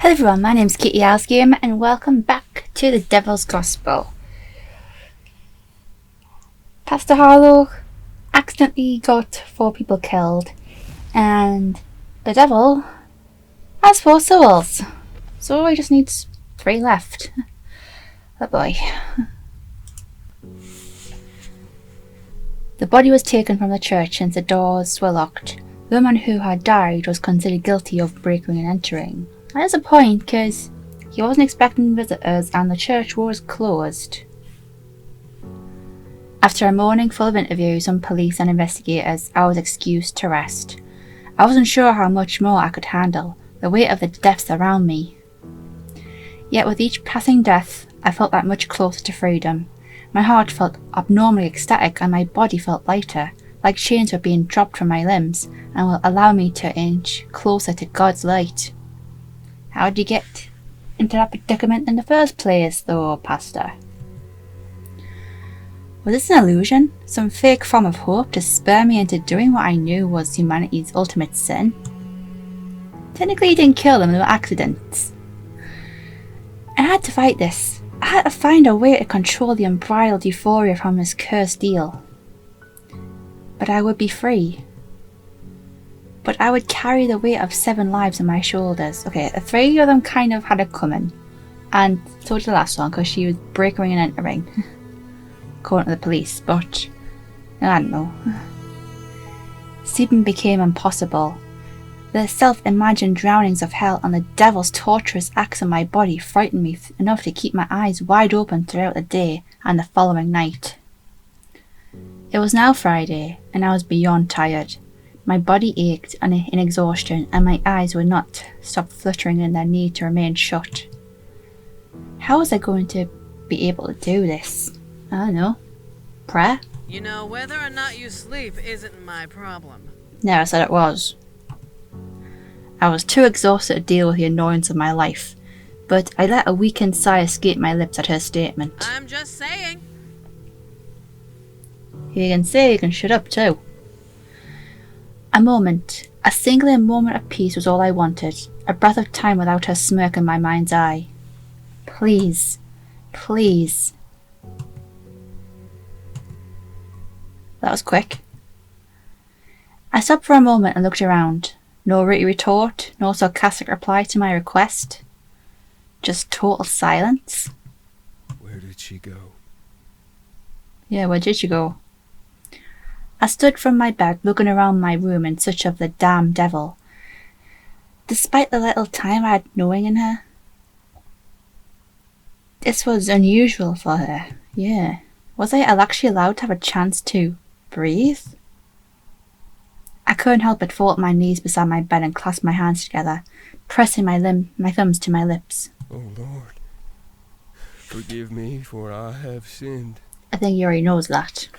Hello everyone, my name's Kitty Alsgame and welcome back to the Devil's Gospel. Pastor Harlow accidentally got 4 people killed and the devil has 4 souls. So he just needs 3 left. Oh boy. The body was taken from the church and the doors were locked. The woman who had died was considered guilty of breaking and entering. There's a point because he wasn't expecting visitors and the church was closed. After a morning full of interviews on police and investigators, I was excused to rest. I wasn't sure how much more I could handle, the weight of the deaths around me. Yet with each passing death, I felt that much closer to freedom. My heart felt abnormally ecstatic and my body felt lighter, like chains were being dropped from my limbs and will allow me to inch closer to God's light. How did you get into that predicament in the first place, though, Pastor? Was this an illusion? Some fake form of hope to spur me into doing what I knew was humanity's ultimate sin? Technically, he didn't kill them, they were accidents. I had to fight this. I had to find a way to control the unbridled euphoria from this cursed deal. But I would be free. But I would carry the weight of 7 lives on my shoulders. Okay, 3 of them kind of had it coming. And so did the last one, because she was breaking and entering. According to the police, but I don't know. Sleeping became impossible. The self-imagined drownings of hell and the devil's torturous acts on my body frightened me enough to keep my eyes wide open throughout the day and the following night. It was now Friday, and I was beyond tired. My body ached in exhaustion, and my eyes would not stop fluttering in their need to remain shut. How was I going to be able to do this? I don't know. Prayer? You know, whether or not you sleep isn't my problem. Never said it was. I was too exhausted to deal with the annoyance of my life, but I let a weakened sigh escape my lips at her statement. I'm just saying. You can say you can shut up too. A singular moment of peace was all I wanted, a breath of time without her smirk in my mind's eye. Please, please. That was quick. I stopped for a moment and looked around. No witty retort, no sarcastic reply to my request. Just total silence. Where did she go? Yeah, where did you go? I stood from my bed looking around my room in search of the damn devil. Despite the little time I had knowing in her. This was unusual for her, yeah. Was I actually allowed to have a chance to breathe? I couldn't help but fall at my knees beside my bed and clasp my hands together, pressing my thumbs to my lips. Oh Lord, forgive me, for I have sinned. I think he already knows that.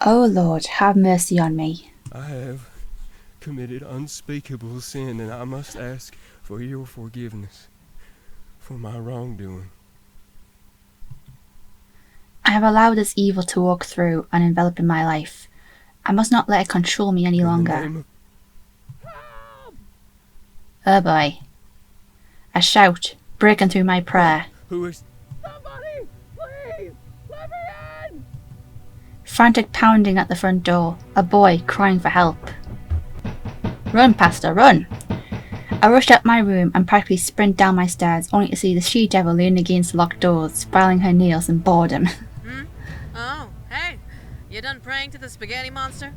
Oh Lord, have mercy on me. I have committed unspeakable sin, and I must ask for your forgiveness for my wrongdoing. I have allowed this evil to walk through and envelop in my life. I must not let it control me any longer. Oh boy. A shout, breaking through my prayer. Who is... Somebody, please, let me in! Frantic pounding at the front door, a boy crying for help. Run, Pastor, run! I rushed out my room and practically sprinted down my stairs, only to see the she-devil leaning against the locked doors, filing her nails in boredom. Oh, hey, you done praying to the spaghetti monster?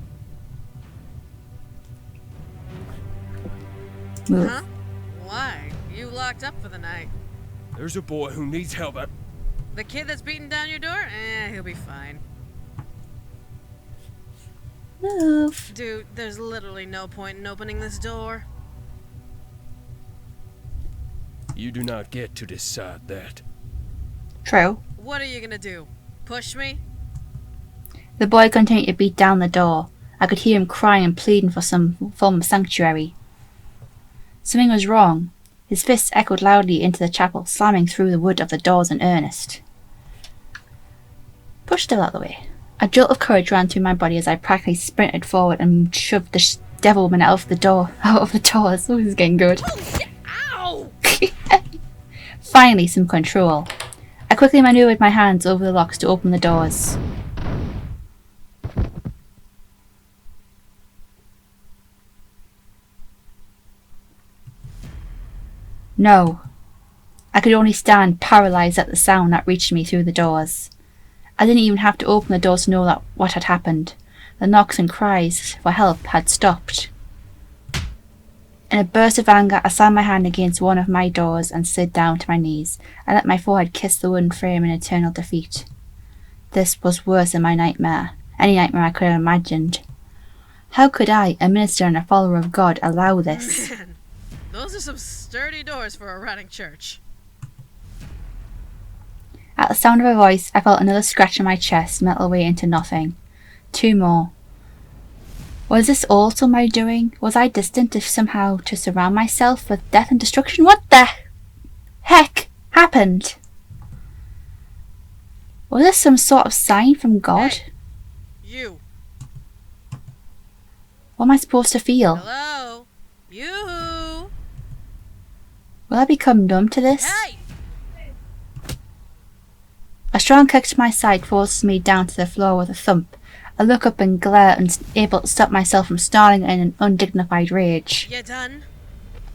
Move. Huh? Why? You locked up for the night. There's a boy who needs help. The kid that's beating down your door? He'll be fine. Move. Dude, there's literally no point in opening this door. You do not get to decide that. True. What are you gonna do? Push me? The boy continued to beat down the door. I could hear him crying and pleading for some form of sanctuary. Something was wrong. His fists echoed loudly into the chapel, slamming through the wood of the doors in earnest. Push the devil out of the way. A jolt of courage ran through my body as I practically sprinted forward and shoved the devil woman out of the doors. Oh, this is getting good. Ow! Finally, some control. I quickly maneuvered my hands over the locks to open the doors. No. I could only stand paralysed at the sound that reached me through the doors. I didn't even have to open the doors to know what had happened. The knocks and cries for help had stopped. In a burst of anger, I slammed my hand against one of my doors and slid down to my knees. I let my forehead kiss the wooden frame in eternal defeat. This was worse than my nightmare, any nightmare I could have imagined. How could I, a minister and a follower of God, allow this? Man, those are some sturdy doors for a rotting church. At the sound of her voice, I felt another scratch on my chest melt away into nothing. 2 more. Was this also my doing? Was I destined somehow to surround myself with death and destruction? What the heck happened? Was this some sort of sign from God? Hey, you. What am I supposed to feel? Hello? You. Will I become numb to this? Hey! A strong kick to my side forces me down to the floor with a thump. I look up and glare, unable to stop myself from snarling in an undignified rage. You done?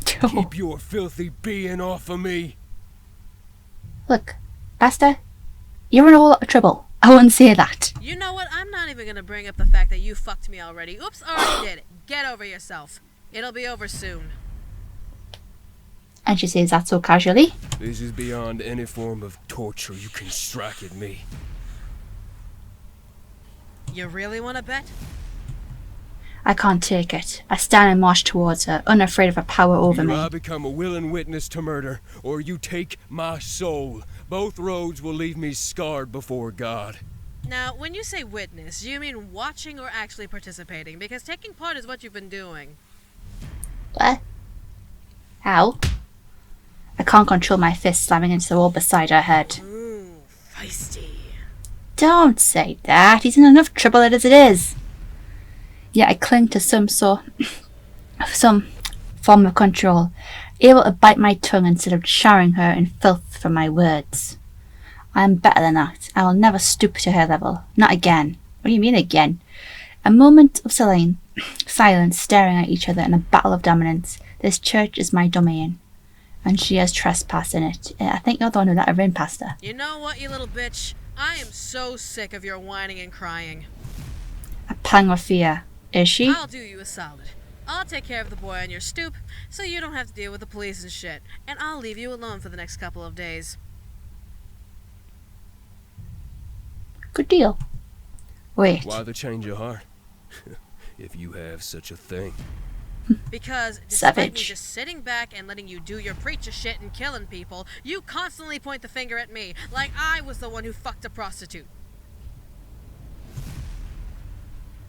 Keep your filthy being off of me. Look, Pastor, you're in a whole lot of trouble. I wouldn't say that. You know what? I'm not even gonna bring up the fact that you fucked me already. Oops, already did it. Get over yourself. It'll be over soon. And she says that so casually. This is beyond any form of torture you can strike at me. You really want to bet? I can't take it. I stand and march towards her, unafraid of her power over Either me. I become a willing witness to murder, or you take my soul. Both roads will leave me scarred before God. Now, when you say witness, do you mean watching or actually participating? Because taking part is what you've been doing. What? How? I can't control my fist slamming into the wall beside her head. Ooh, feisty. Don't say that. He's in enough trouble as it is. Yet I cling to some form of control, able to bite my tongue instead of showering her in filth from my words. I am better than that. I will never stoop to her level. Not again. What do you mean again? A moment of silence, staring at each other in a battle of dominance. This church is my domain, and she has trespassed in it. I think you're the one who let her in, Pastor. You know what, you little bitch? I am so sick of your whining and crying. A pang of fear. Is she? I'll do you a solid. I'll take care of the boy on your stoop, so you don't have to deal with the police and shit. And I'll leave you alone for the next couple of days. Good deal. Wait. Why the change of heart? If you have such a thing. Because despite me Savage. just sitting back and letting you do your preacher shit and killing people, you constantly point the finger at me, like I was the one who fucked a prostitute.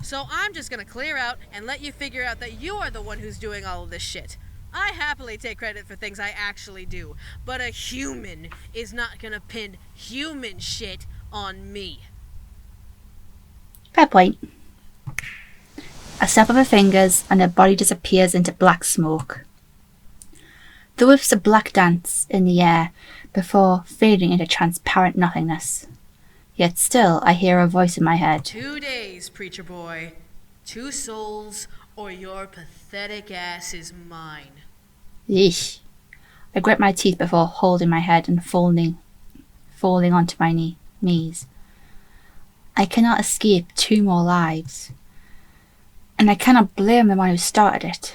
So I'm just gonna clear out and let you figure out that you are the one who's doing all of this shit. I happily take credit for things I actually do, but a human is not gonna pin human shit on me. Fair point. A snap of her fingers and her body disappears into black smoke. The whiffs of black dance in the air before fading into transparent nothingness. Yet still I hear a voice in my head. 2 days, preacher boy. 2 souls, or your pathetic ass is mine. Yeesh. I grit my teeth before holding my head and falling onto my knees. I cannot escape 2 more lives. And I cannot blame the one who started it.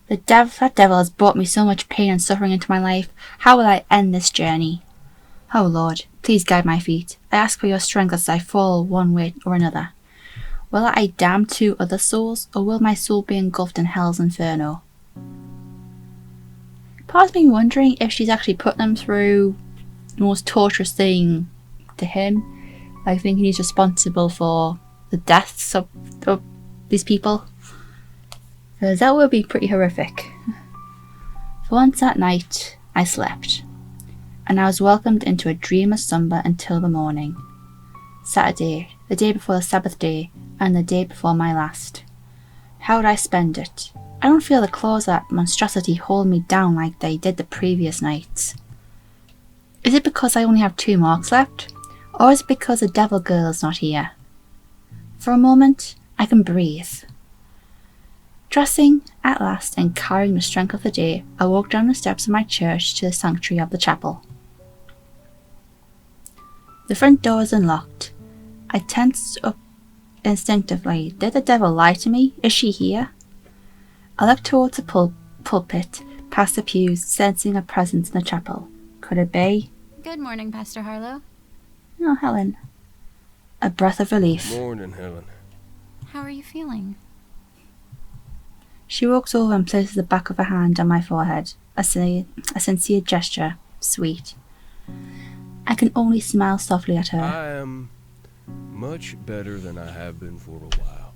That devil has brought me so much pain and suffering into my life. How will I end this journey? Oh Lord, please guide my feet. I ask for your strength as I fall one way or another. Will I damn 2 other souls, or will my soul be engulfed in hell's inferno? Part of me wondering if she's actually put them through the most torturous thing to him. I think he's responsible for the deaths of these people. Because that would be pretty horrific. For once that night, I slept. And I was welcomed into a dreamless slumber until the morning. Saturday, the day before the Sabbath day, and the day before my last. How would I spend it? I don't feel the claws of that monstrosity hold me down like they did the previous nights. Is it because I only have 2 marks left? Or is it because the devil girl is not here? For a moment, I can breathe. Dressing, at last, and carrying the strength of the day, I walked down the steps of my church to the sanctuary of the chapel. The front door is unlocked. I tensed up instinctively. Did the devil lie to me? Is she here? I looked towards the pulpit, past the pews, sensing a presence in the chapel. Could it be? Good morning, Pastor Harlow. Oh, Helen. A breath of relief. Morning, Helen. How are you feeling? She walks over and places the back of her hand on my forehead. A sincere gesture. Sweet. I can only smile softly at her. I am much better than I have been for a while.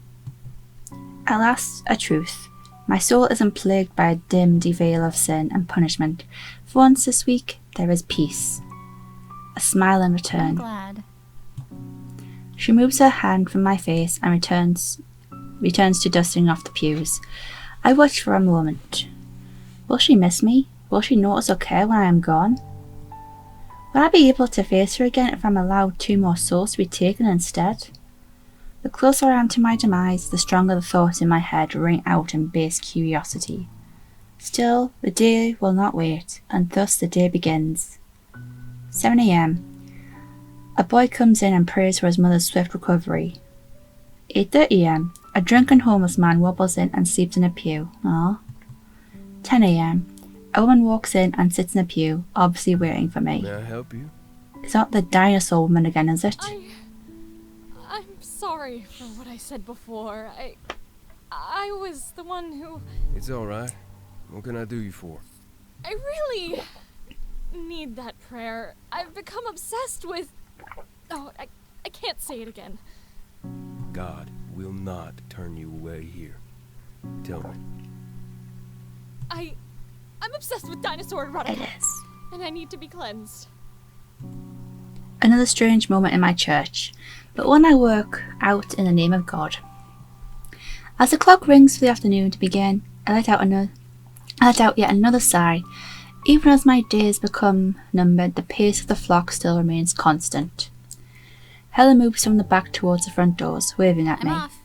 At last, a truth. My soul isn't plagued by a dim veil of sin and punishment. For once this week, there is peace. A smile in I'm return. glad. She moves her hand from my face and returns to dusting off the pews. I watch for a moment. Will she miss me? Will she notice or care when I am gone? Will I be able to face her again if I'm allowed 2 more souls to be taken instead? The closer I am to my demise, the stronger the thoughts in my head ring out in base curiosity. Still, the day will not wait, and thus the day begins. 7 a.m. A boy comes in and prays for his mother's swift recovery. 8:30 a.m. A drunken homeless man wobbles in and sleeps in a pew. Aww. 10 a.m. A woman walks in and sits in a pew, obviously waiting for me. May I help you? It's not the dinosaur woman again, is it? I'm sorry for what I said before. I was the one who... It's all right. What can I do you for? I really need that prayer. I've become obsessed with... Oh, I can't say it again. God will not turn you away here. Tell me. I'm obsessed with dinosaur erotica. It is. And I need to be cleansed. Another strange moment in my church, but one I work out in the name of God. As the clock rings for the afternoon to begin, I let out yet another sigh. Even as my days become numbered, the pace of the flock still remains constant. Helen moves from the back towards the front doors, waving at I'm me. off.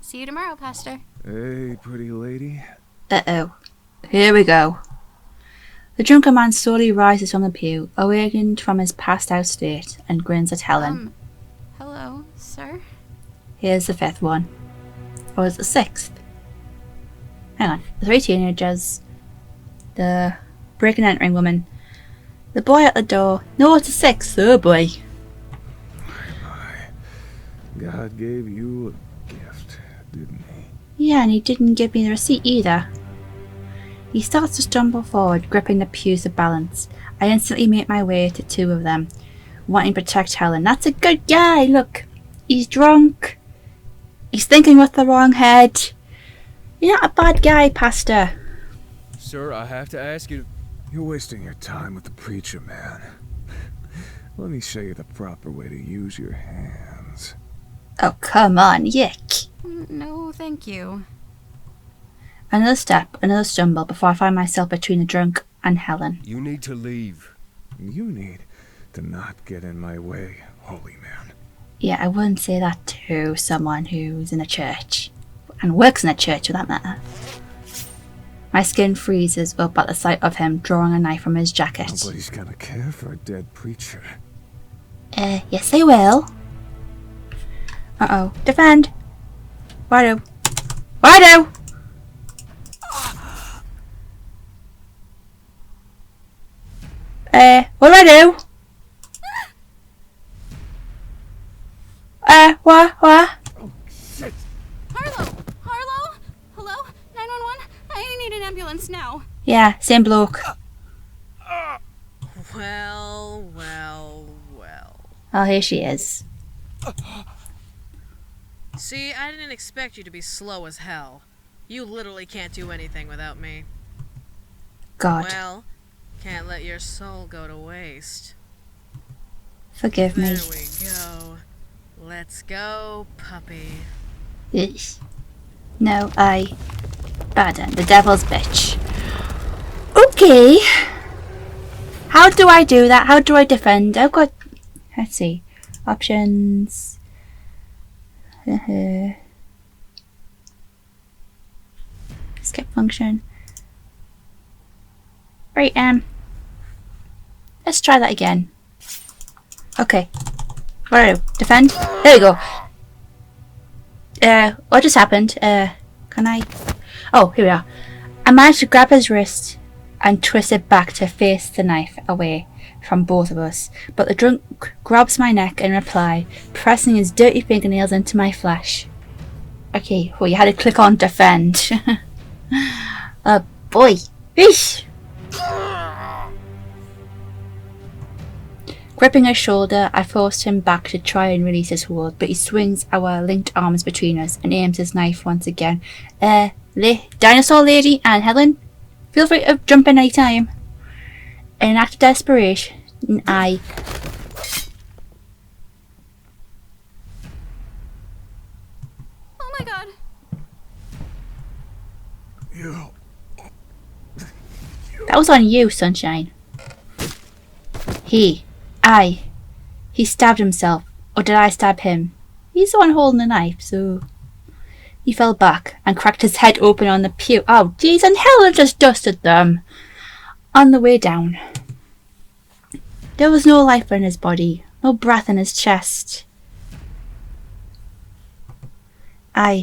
See you tomorrow, Pastor. Hey, pretty lady. Uh-oh. Here we go. The drunken man slowly rises from the pew, awakened from his passed-out state, and grins at Helen. Hello, sir? Here's the 5th one. Or is it the 6th? Hang on. The 3 teenagers. The breaking and entering woman. The boy at the door. No, it's the 6th. Oh boy. God gave you a gift, didn't he? Yeah, and he didn't give me the receipt either. He starts to stumble forward, gripping the pews of balance. I instantly make my way to 2 of them, wanting to protect Helen. That's a good guy, look. He's drunk. He's thinking with the wrong head. You're not a bad guy, Pastor. Sir, I have to ask you to... You're wasting your time with the preacher, man. Let me show you the proper way to use your hands. Oh, come on, yick. No, thank you. Another step, another stumble before I find myself between the drunk and Helen. You need to leave. You need to not get in my way, holy man. Yeah, I wouldn't say that to someone who's in a church. And works in a church, for that matter. My skin freezes up at the sight of him drawing a knife from his jacket. Nobody's gonna care for a dead preacher. Yes they will. Uh-oh. Defend! Righto. Righto! What do I do? What? Oh, shit! Harlow! Harlow? Hello? 911? I need an ambulance now. Yeah, same bloke. Well. Oh, here she is. See, I didn't expect you to be slow as hell. You literally can't do anything without me. God, Well, can't let your soul go to waste. forgive me. There we go. Let's go, puppy. Ugh. No, pardon, the devil's bitch. Okay. How do I do that? How do I defend? I've got, let's see, options. Skip function. Right, let's try that again. Okay. What do I do? Defend? There we go. What just happened? Can I? Oh, here we are. I managed to grab his wrist and twist it back to face the knife away from both of us. But the drunk grabs my neck in reply, pressing his dirty fingernails into my flesh. Okay, well, you had to click on defend. Boy. Eesh. Gripping his shoulder, I forced him back to try and release his hold, but he swings our linked arms between us and aims his knife once again. Dinosaur Lady and Helen, feel free to jump in any time. In an act of desperation, I... Oh my god. That was on you, Sunshine. He stabbed himself, or did I stab him? He's the one holding the knife, so... He fell back and cracked his head open on the pew. Oh, jeez, and Helen just dusted them. On the way down. There was no life in his body, no breath in his chest. Are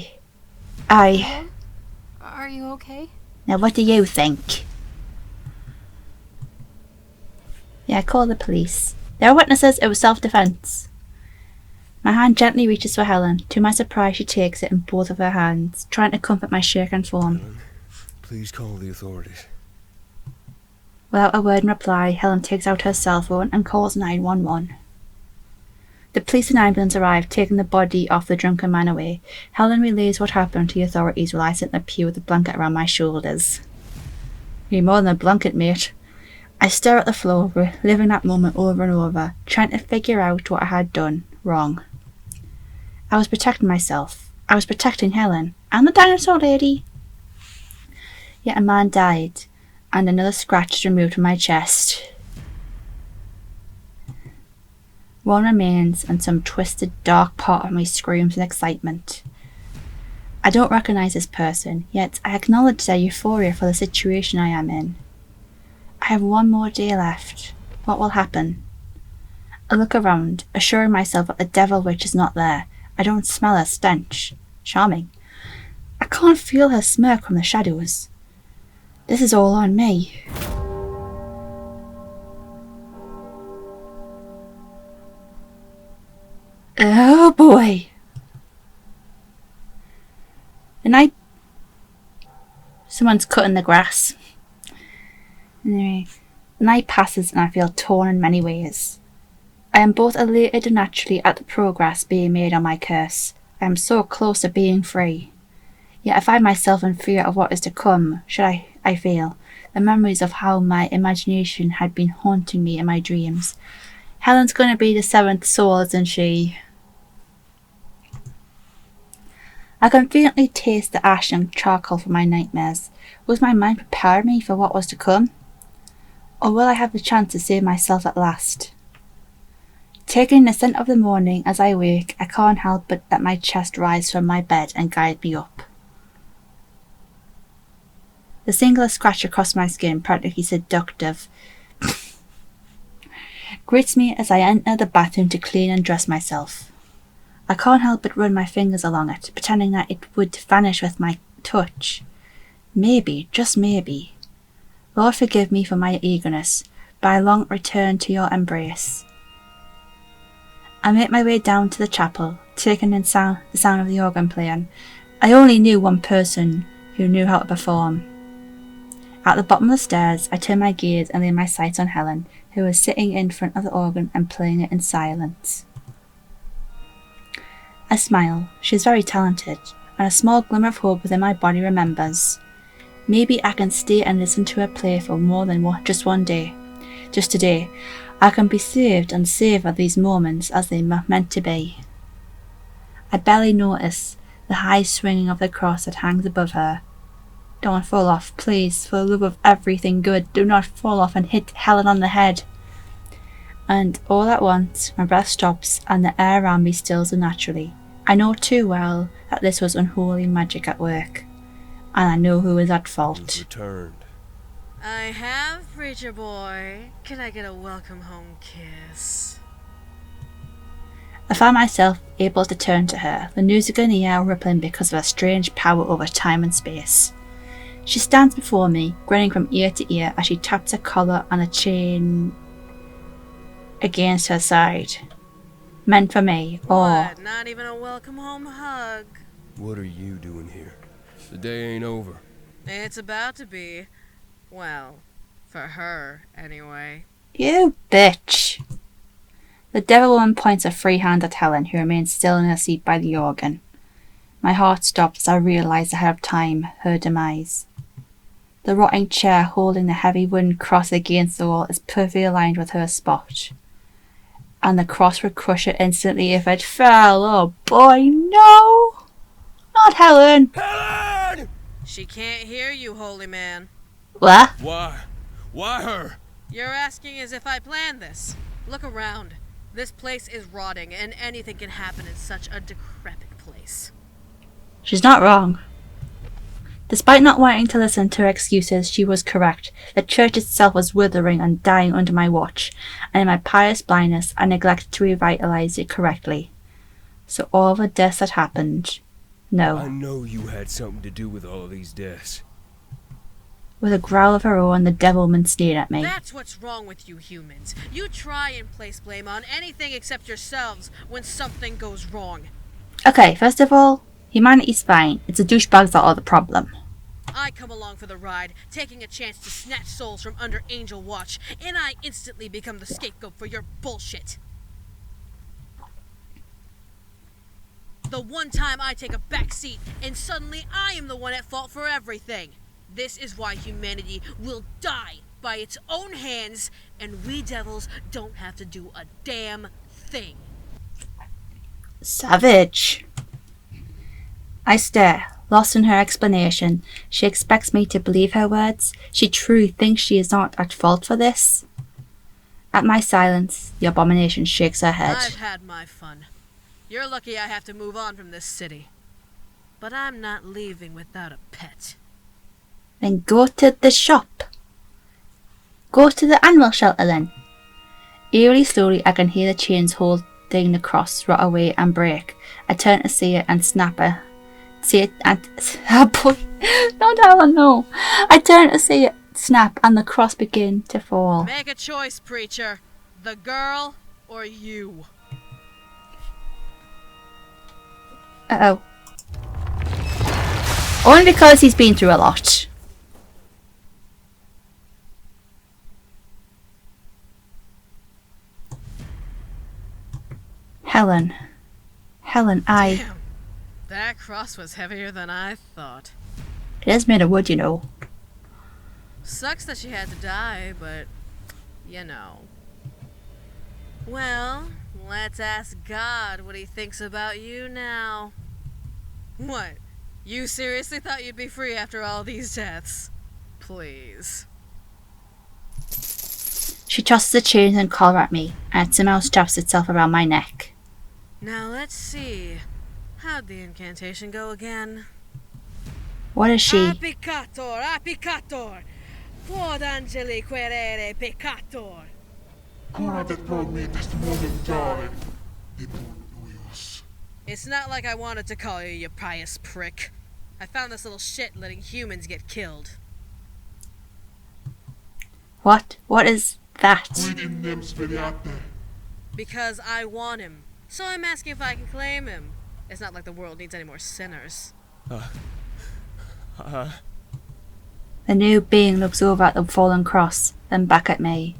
you okay? Now what do you think? Yeah, call the police. There are witnesses, it was self-defense. My hand gently reaches for Helen. To my surprise, she takes it in both of her hands, trying to comfort my shaken form. Helen, please call the authorities. Without a word in reply, Helen takes out her cell phone and calls 911. The police and ambulance arrive, taking the body of the drunken man away. Helen relays what happened to the authorities while I sit in the pew with a blanket around my shoulders. You're more than a blanket, mate. I stare at the floor, reliving that moment over and over, trying to figure out what I had done wrong. I was protecting myself. I was protecting Helen and the dinosaur lady. Yet a man died, and another scratch is removed from my chest. One remains, and some twisted, dark part of me screams in excitement. I don't recognize this person, yet I acknowledge their euphoria for the situation I am in. I have one more day left. What will happen? I look around, assuring myself that the devil witch is not there. I don't smell her stench. Charming. I can't feel her smirk from the shadows. This is all on me. Oh boy. The night... Someone's cutting the grass. Anyway, the night passes and I feel torn in many ways. I am both elated and naturally at the progress being made on my curse. I am so close to being free. Yet I find myself in fear of what is to come, should I fail. The memories of how my imagination had been haunting me in my dreams. Helen's going to be the seventh soul, isn't she? I can faintly taste the ash and charcoal from my nightmares. Was my mind preparing me for what was to come? Or will I have the chance to save myself at last? Taking the scent of the morning as I wake, I can't help but let my chest rise from my bed and guide me up. The singular scratch across my skin, practically seductive, greets me as I enter the bathroom to clean and dress myself. I can't help but run my fingers along it, pretending that it would vanish with my touch. Maybe, just maybe. Lord, forgive me for my eagerness, but I long return to your embrace. I make my way down to the chapel, taking in the sound of the organ playing. I only knew one person who knew how to perform. At the bottom of the stairs, I turn my gaze and lay my sights on Helen, who was sitting in front of the organ and playing it in silence. I smile. She is very talented, and a small glimmer of hope within my body remembers. Maybe I can stay and listen to her play for more than just one day. Just today, I can be saved and savour these moments as they were meant to be. I barely notice the high swinging of the cross that hangs above her. Don't fall off, please, for the love of everything good, do not fall off and hit Helen on the head. And all at once, my breath stops and the air around me stills unnaturally. I know too well that this was unholy magic at work, and I know who is at fault. You've returned. I have, preacher boy. Can I get a welcome home kiss? I found myself able to turn to her, the music in the air rippling because of her strange power over time and space. She stands before me, grinning from ear to ear as she taps her collar on a chain against her side. Meant for me, or... What? Not even a welcome home hug? What are you doing here? The day ain't over. It's about to be. Well, for her, anyway. You bitch! The devil woman points a free hand at Helen, who remains still in her seat by the organ. My heart stops as I realise ahead of time her demise. The rotting chair holding the heavy wooden cross against the wall is perfectly aligned with her spot. And the cross would crush her instantly if it fell. Oh boy, no! Not Helen! Helen! She can't hear you, holy man. What? Why? Why her? You're asking as if I planned this. Look around. This place is rotting, and anything can happen in such a decrepit place. She's not wrong. Despite not wanting to listen to her excuses, she was correct. The church itself was withering and dying under my watch, and in my pious blindness I neglected to revitalise it correctly. So all the deaths that happened, I no. know you had something to do with all of these deaths. With a growl of her own, the devilman sneered at me. That's what's wrong with you humans. You try and place blame on anything except yourselves when something goes wrong. Okay, first of all, humanity's fine. It's the douchebags that are the problem. I come along for the ride, taking a chance to snatch souls from under Angel Watch, and I instantly become the scapegoat for your bullshit. The one time I take a back seat, and suddenly I am the one at fault for everything. This is why humanity will die by its own hands, and we devils don't have to do a damn thing. Savage. I stare, lost in her explanation. She expects me to believe her words. She truly thinks she is not at fault for this. At my silence, the abomination shakes her head. I've had my fun. You're lucky I have to move on from this city. But I'm not leaving without a pet. Then go to the shop. Go to the animal shelter then. Eerily slowly I can hear the chains holding the cross rot away and break. I turn to see it and snap her. See it and... Oh boy, not Helen, no. I turn to see it snap and the cross begin to fall. Make a choice, preacher. The girl or you. Uh-oh. Only because he's been through a lot. Helen, Damn, that cross was heavier than I thought. It is made of wood, you know. Sucks that she had to die, but, you know. Well, let's ask God what he thinks about you now. What? You seriously thought you'd be free after all these deaths? Please. She tosses the chains and collar at me, and it somehow straps itself around my neck. Now let's see. How'd the incantation go again? What is she? Appicator, appicator! Quod angeli querere peccator! It's not like I wanted to call you, you pious prick. I found this little shit letting humans get killed. What? What is that? Because I want him. So I'm asking if I can claim him. It's not like the world needs any more sinners. The new being looks over at the fallen cross, then back at me.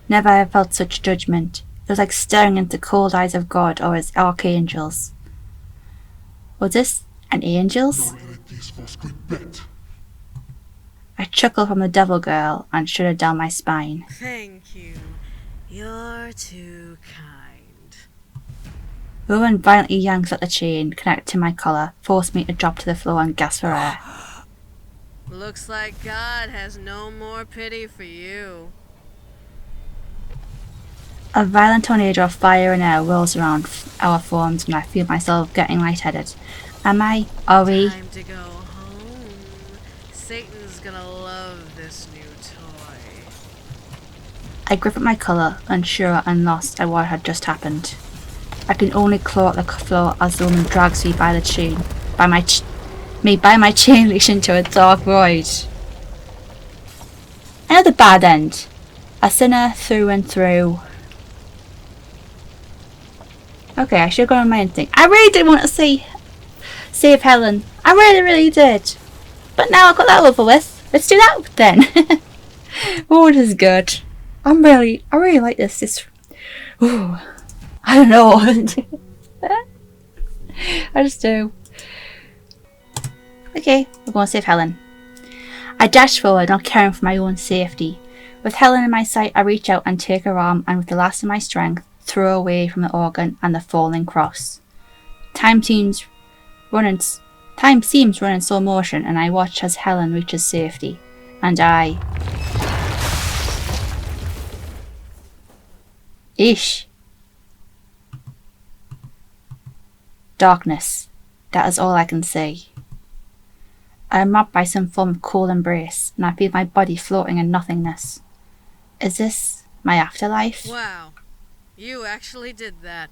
Never have I felt such judgment. It was like staring into the cold eyes of God or his archangels. Was this an angel's? I chuckle from the devil girl and shudder down my spine. Thank you. You're too kind. Owen violently yanks at the chain connected to my collar, forcing me to drop to the floor and gasp for air. Looks like God has no more pity for you. A violent tornado of fire and air rolls around our forms and I feel myself getting lightheaded. Are we? Time to go home. Satan's gonna love this new toy. I grip at my collar, unsure and lost at what had just happened. I can only claw at the floor as the woman drags me by the chain, by my chain leash into a dark void. Another bad end. A sinner through and through. Okay, I should have gone on my instinct. I really did want to save Helen. I really, really did. But now I've got that over with. Let's do that then. Oh, this is good. I really like this. Ooh, I don't know. I just do. Okay, we're going to save Helen. I dash forward, not caring for my own safety. With Helen in my sight, I reach out and take her arm, and with the last of my strength, throw away from the organ and the falling cross. Time seems running slow motion, and I watch as Helen reaches safety, and I. Ish. Darkness. That is all I can see. I am wrapped by some form of cold embrace, and I feel my body floating in nothingness. Is this my afterlife? Wow. You actually did that.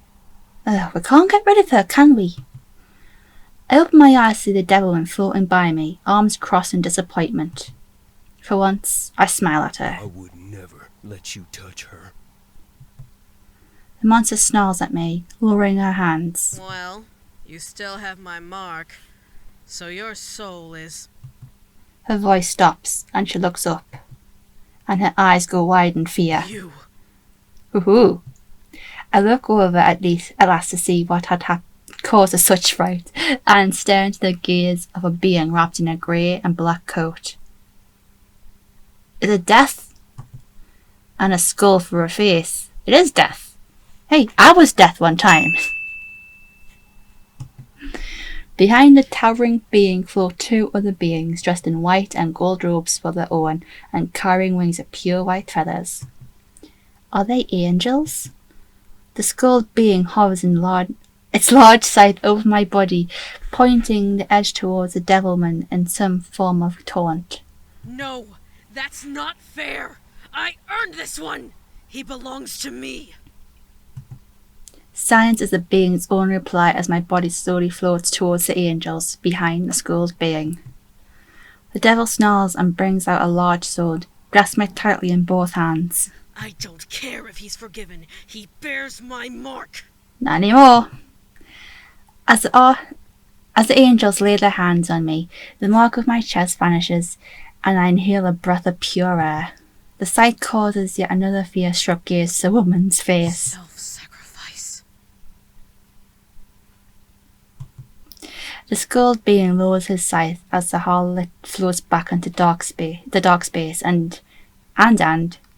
We can't get rid of her, can we? I open my eyes to see the devilman floating by me, arms crossed in disappointment. For once, I smile at her. I would never let you touch her. The monster snarls at me, lowering her hands. Well, you still have my mark, so your soul is... Her voice stops, and she looks up, and her eyes go wide in fear. You. Woohoo! I look over at last to see what had caused her such fright, and stare into the gaze of a being wrapped in a grey and black coat. Is it Death? And a skull for a face. It is Death. Hey, I was Death one time. Behind the towering being float two other beings dressed in white and gold robes for their own and carrying wings of pure white feathers. Are they angels? The skulled being hovers in its large sight over my body, pointing the edge towards the devilman in some form of taunt. No, that's not fair. I earned this one. He belongs to me. Silence is the being's own reply as my body slowly floats towards the angels behind the skull's being. The devil snarls and brings out a large sword, grasping it tightly in both hands. I don't care if he's forgiven. He bears my mark. Not anymore. As the angels lay their hands on me, the mark of my chest vanishes, and I inhale a breath of pure air. The sight causes yet another fear-struck gaze to the woman's face. Self-sacrifice. The skulled being lowers his scythe as the harlot floats back into the dark space and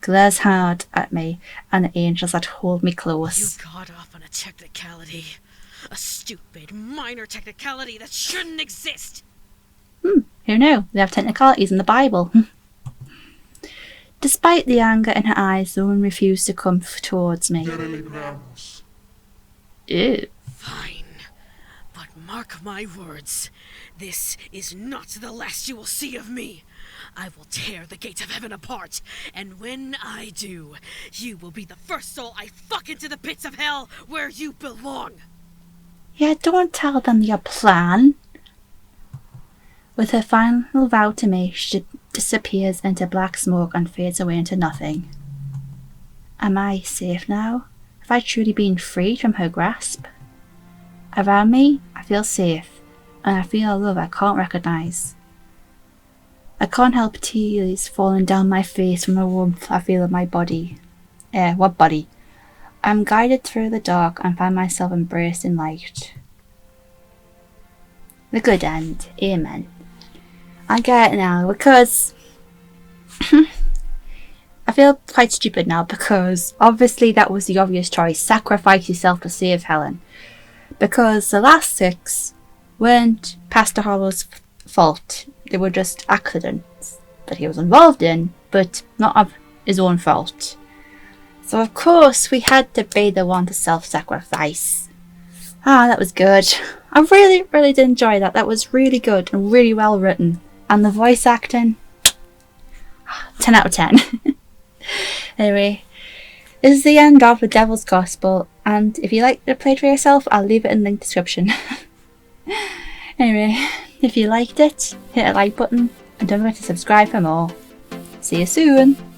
glares hard at me and the angels that hold me close. You got off on a technicality. A stupid, minor technicality that shouldn't exist. Who knew? They have technicalities in the Bible. Despite the anger in her eyes, the woman refused to come towards me. Ew. Fine. But mark my words. This is not the last you will see of me. I will tear the gates of heaven apart, and when I do, you will be the first soul I fuck into the pits of hell where you belong. Yeah, don't tell them your plan. With her final vow to me, she disappears into black smoke and fades away into nothing. Am I safe now? Have I truly been freed from her grasp? Around me, I feel safe, and I feel a love I can't recognize. I can't help tears falling down my face from the warmth I feel in my body. What body? I'm guided through the dark and find myself embraced in light. The good end. Amen. I get it now because I feel quite stupid now because obviously that was the obvious choice. Sacrifice yourself to save Helen. because the last 6 weren't Pastor Harlow's fault. They were just accidents that he was involved in, but not of his own fault. So of course we had to be the one to self-sacrifice. That was good. I really did enjoy that. That was really good and really well written. And the voice acting, 10 out of 10. Anyway, this is the end of The Devil's Gospel, and if you like to play it for yourself, I'll leave it in the link description. Anyway, if you liked it, hit a like button and don't forget to subscribe for more. See you soon!